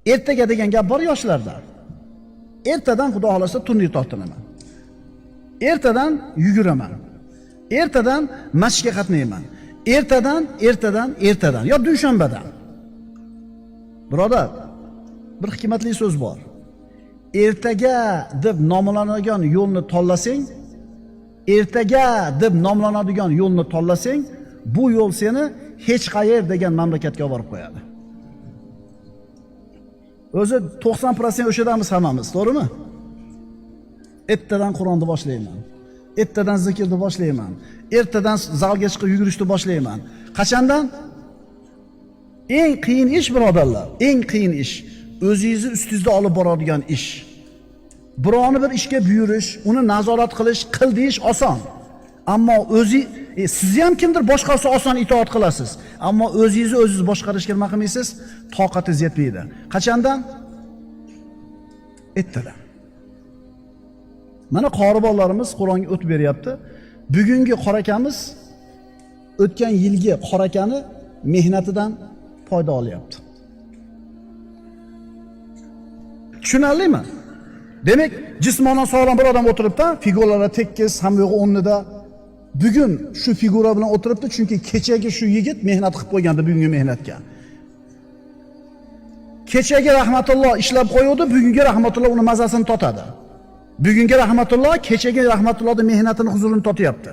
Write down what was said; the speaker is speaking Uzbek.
Ertaga degan gap bor yoshlarda. Ertadan xudo xolasa turnir tortinaman. Ertadan yuguraman. Ertadan mashqqa qatnayman. Ertadan yo dushanbadan. Birodar, bir hikmatli so'z bor. Ertaga deb nomlanadigan yo'lni tanlasang, bu yo'l seni hech qayer degan mamlakatga olib borib qo'yadi. O'zi 90% o'shadamiz hammamiz, to'g'rimi? Ertadan Qur'onni boshlayman. Ertadan zikrni boshlayman. Ertadan zalga chiqib yugurishni boshlayman. Qachondan? Eng qiyin ish birodarlar, eng qiyin ish o'zingizni ustingizda olib boradigan ish. Birovni bir ishga buyurish, uni nazorat qilish, qil deyish oson. Ammo sizni ham kimdir boshqasi oson itoat qilasiz. Ammo o'zingiz boshqarishga nima qilmaysiz? Toqatingiz yetmaydi. Qachondan? Ertadan. Mana qori bolalarimiz Qur'onga o'tib beryapti. Bugungi qorakamiz o'tgan yilgi qorakani mehnatidan foyda olyapti. Tushunarlimi? Demak, jismonan sog'lom bir odam o'tiribdi, figuralari tekis, hamma yo'g'i o'rnida. Bugun shu figura bilan o'tiribdi, chunki kechagi shu yigit mehnat qilib qo'ygandi bugungi mehnatga. Kechagi rahmatulloh ishlab qo'ydi, bugungi rahmatulloh uni mazasini totadi. Bugungi rahmatulloh kechagi rahmatullohning mehnatini huzurini totyapti.